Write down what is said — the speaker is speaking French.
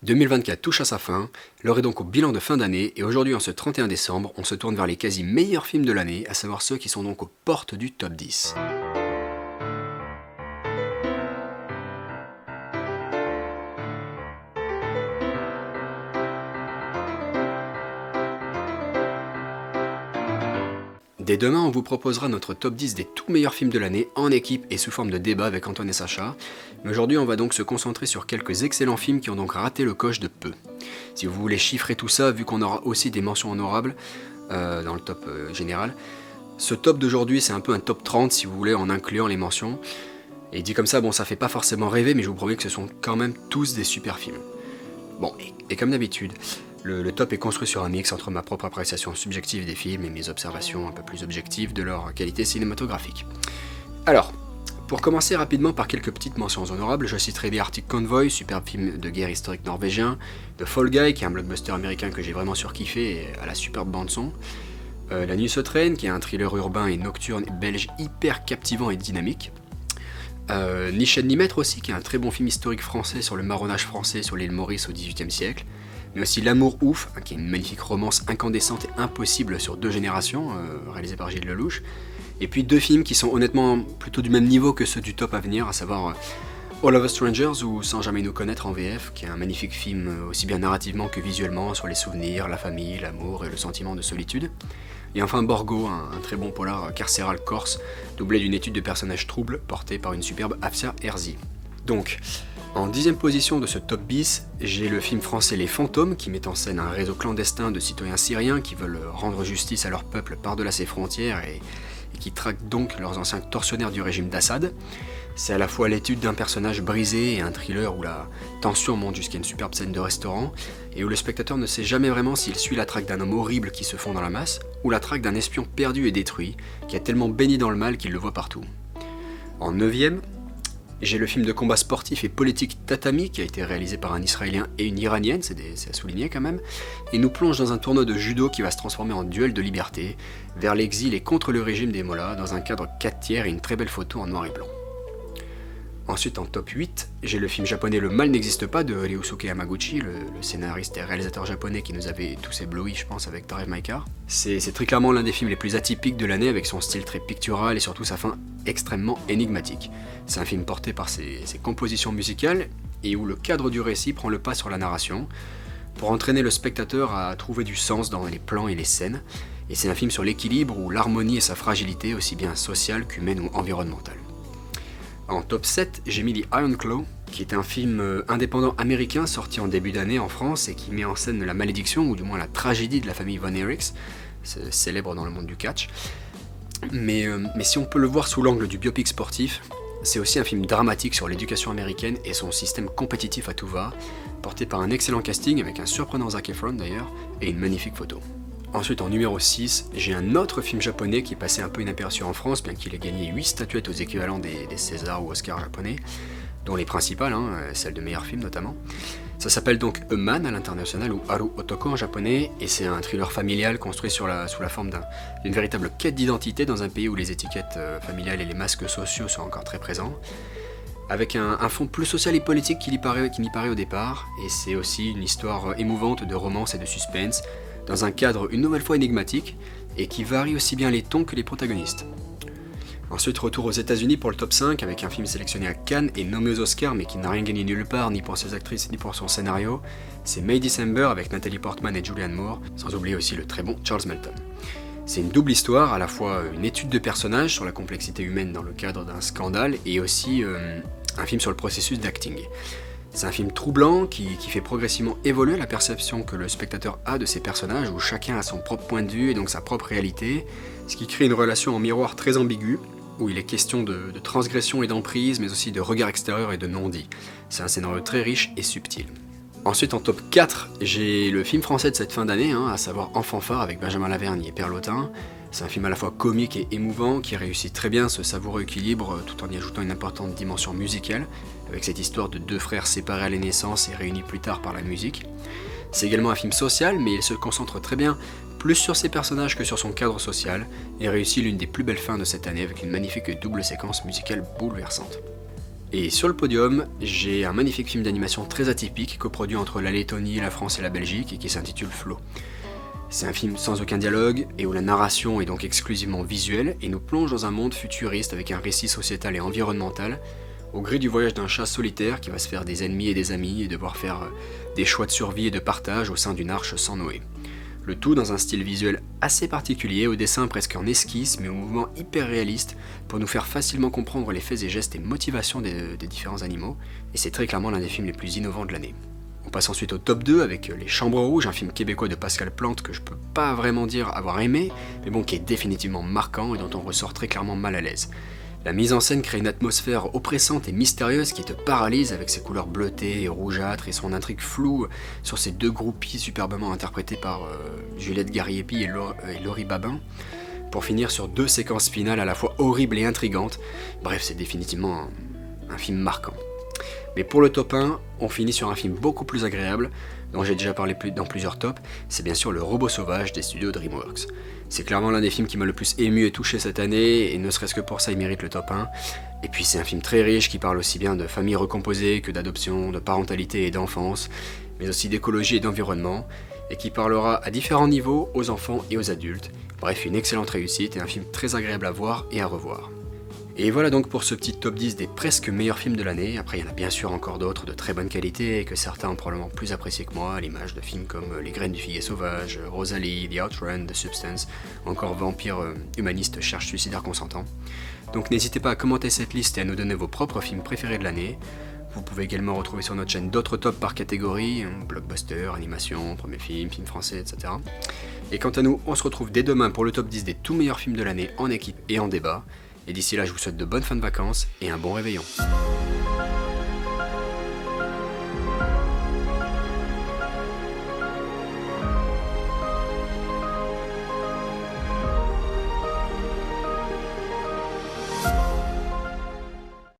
2024 touche à sa fin, l'heure est donc au bilan de fin d'année, et aujourd'hui en ce 31 décembre, on se tourne vers les quasi meilleurs films de l'année, à savoir ceux qui sont donc aux portes du top 10. Dès demain, on vous proposera notre top 10 des tout meilleurs films de l'année en équipe et sous forme de débat avec Antoine et Sacha. Mais aujourd'hui, on va donc se concentrer sur quelques excellents films qui ont donc raté le coche de peu. Si vous voulez chiffrer tout ça, vu qu'on aura aussi des mentions honorables dans le top général, ce top d'aujourd'hui, c'est un peu un top 30 si vous voulez, en incluant les mentions. Et dit comme ça, bon, ça fait pas forcément rêver, mais je vous promets que ce sont quand même tous des super films. Bon, et comme d'habitude, le top est construit sur un mix entre ma propre appréciation subjective des films et mes observations un peu plus objectives de leur qualité cinématographique. Alors, pour commencer rapidement par quelques petites mentions honorables, je citerai The Arctic Convoy, superbe film de guerre historique norvégien, The Fall Guy, qui est un blockbuster américain que j'ai vraiment surkiffé et à la superbe bande-son, La Nuit se traîne, qui est un thriller urbain et nocturne belge hyper captivant et dynamique, Ni chaîne ni maître aussi, qui est un très bon film historique français sur le marronnage français sur l'île Maurice au XVIIIe siècle, mais aussi L'amour ouf, qui est une magnifique romance incandescente et impossible sur 2 générations, réalisée par Gilles Lelouch, et puis 2 films qui sont honnêtement plutôt du même niveau que ceux du top à venir, à savoir All of Us Strangers ou Sans jamais nous connaître en VF, qui est un magnifique film aussi bien narrativement que visuellement sur les souvenirs, la famille, l'amour et le sentiment de solitude. Et enfin Borgo, un très bon polar carcéral corse, doublé d'une étude de personnages troubles portée par une superbe Afsia Herzi. Donc, en 10ème position de ce top 10, j'ai le film français Les Fantômes, qui met en scène un réseau clandestin de citoyens syriens qui veulent rendre justice à leur peuple par-delà ses frontières et qui traquent donc leurs anciens tortionnaires du régime d'Assad. C'est à la fois l'étude d'un personnage brisé et un thriller où la tension monte jusqu'à une superbe scène de restaurant, et où le spectateur ne sait jamais vraiment s'il suit la traque d'un homme horrible qui se fond dans la masse, ou la traque d'un espion perdu et détruit, qui a tellement baigné dans le mal qu'il le voit partout. En 9ème, j'ai le film de combat sportif et politique Tatami, qui a été réalisé par un Israélien et une Iranienne, c'est à souligner quand même, et nous plonge dans un tournoi de judo qui va se transformer en duel de liberté, vers l'exil et contre le régime des Mollahs, dans un cadre 4/3 et une très belle photo en noir et blanc. Ensuite, en top 8, j'ai le film japonais Le mal n'existe pas de Ryusuke Hamaguchi, le scénariste et réalisateur japonais qui nous avait tous éblouis, je pense, avec Drive My Car. C'est très clairement l'un des films les plus atypiques de l'année, avec son style très pictural et surtout sa fin extrêmement énigmatique. C'est un film porté par ses compositions musicales et où le cadre du récit prend le pas sur la narration, pour entraîner le spectateur à trouver du sens dans les plans et les scènes. Et c'est un film sur l'équilibre ou l'harmonie et sa fragilité, aussi bien sociale qu'humaine ou environnementale. En top 7, j'ai mis The Iron Claw, qui est un film indépendant américain sorti en début d'année en France et qui met en scène la malédiction, ou du moins la tragédie de la famille Von Erichs, célèbre dans le monde du catch. Mais si on peut le voir sous l'angle du biopic sportif, c'est aussi un film dramatique sur l'éducation américaine et son système compétitif à tout va, porté par un excellent casting avec un surprenant Zac Efron d'ailleurs, et une magnifique photo. Ensuite, en numéro 6, j'ai un autre film japonais qui est passé un peu inaperçu en France, bien qu'il ait gagné 8 statuettes aux équivalents des César ou Oscars japonais, dont les principales, celles de meilleurs films notamment. Ça s'appelle donc A Man à l'international ou Haru Otoko en japonais, et c'est un thriller familial construit sous la forme d'une véritable quête d'identité dans un pays où les étiquettes familiales et les masques sociaux sont encore très présents, avec un fond plus social et politique qu'il n'y paraît au départ, et c'est aussi une histoire émouvante de romance et de suspense, dans un cadre une nouvelle fois énigmatique, et qui varie aussi bien les tons que les protagonistes. Ensuite, retour aux États-Unis pour le top 5, avec un film sélectionné à Cannes et nommé aux Oscars, mais qui n'a rien gagné nulle part, ni pour ses actrices, ni pour son scénario. C'est May December avec Natalie Portman et Julianne Moore, sans oublier aussi le très bon Charles Melton. C'est une double histoire, à la fois une étude de personnages sur la complexité humaine dans le cadre d'un scandale, et aussi un film sur le processus d'acting. C'est un film troublant qui fait progressivement évoluer la perception que le spectateur a de ses personnages, où chacun a son propre point de vue et donc sa propre réalité, ce qui crée une relation en miroir très ambiguë, où il est question de transgression et d'emprise, mais aussi de regard extérieur et de non-dit. C'est un scénario très riche et subtil. Ensuite, en top 4, j'ai le film français de cette fin d'année, à savoir Enfant phare avec Benjamin Lavergne et Perlotin. C'est un film à la fois comique et émouvant qui réussit très bien ce savoureux équilibre tout en y ajoutant une importante dimension musicale, avec cette histoire de 2 frères séparés à la naissance et réunis plus tard par la musique. C'est également un film social, mais il se concentre très bien plus sur ses personnages que sur son cadre social, et réussit l'une des plus belles fins de cette année avec une magnifique double séquence musicale bouleversante. Et sur le podium, j'ai un magnifique film d'animation très atypique, coproduit entre la Lettonie, la France et la Belgique, et qui s'intitule Flow. C'est un film sans aucun dialogue, et où la narration est donc exclusivement visuelle, et nous plonge dans un monde futuriste avec un récit sociétal et environnemental, au gré du voyage d'un chat solitaire qui va se faire des ennemis et des amis, et devoir faire des choix de survie et de partage au sein d'une arche sans Noé. Le tout dans un style visuel assez particulier, au dessin presque en esquisse, mais au mouvement hyper réaliste, pour nous faire facilement comprendre les faits et gestes et motivations des différents animaux, et c'est très clairement l'un des films les plus innovants de l'année. On passe ensuite au top 2 avec Les Chambres Rouges, un film québécois de Pascal Plante que je peux pas vraiment dire avoir aimé, mais bon qui est définitivement marquant et dont on ressort très clairement mal à l'aise. La mise en scène crée une atmosphère oppressante et mystérieuse qui te paralyse avec ses couleurs bleutées et rougeâtres et son intrigue floue sur ces deux groupies superbement interprétées par Juliette Gariepi et Laurie Babin, pour finir sur deux séquences finales à la fois horribles et intrigantes. Bref, c'est définitivement un film marquant. Mais pour le top 1, on finit sur un film beaucoup plus agréable, dont j'ai déjà parlé dans plusieurs tops, c'est bien sûr Le Robot Sauvage des studios DreamWorks. C'est clairement l'un des films qui m'a le plus ému et touché cette année, et ne serait-ce que pour ça, il mérite le top 1. Et puis c'est un film très riche qui parle aussi bien de famille recomposée que d'adoption, de parentalité et d'enfance, mais aussi d'écologie et d'environnement, et qui parlera à différents niveaux aux enfants et aux adultes. Bref, une excellente réussite et un film très agréable à voir et à revoir. Et voilà donc pour ce petit top 10 des presque meilleurs films de l'année. Après, il y en a bien sûr encore d'autres de très bonne qualité et que certains ont probablement plus apprécié que moi, à l'image de films comme Les Graines du Figuier Sauvage, Rosalie, The Outrun, The Substance, encore Vampire humaniste cherche suicidaire consentant. Donc n'hésitez pas à commenter cette liste et à nous donner vos propres films préférés de l'année. Vous pouvez également retrouver sur notre chaîne d'autres tops par catégorie, blockbuster, animation, premier film, film français, etc. Et quant à nous, on se retrouve dès demain pour le top 10 des tout meilleurs films de l'année en équipe et en débat. Et d'ici là, je vous souhaite de bonnes fins de vacances et un bon réveillon.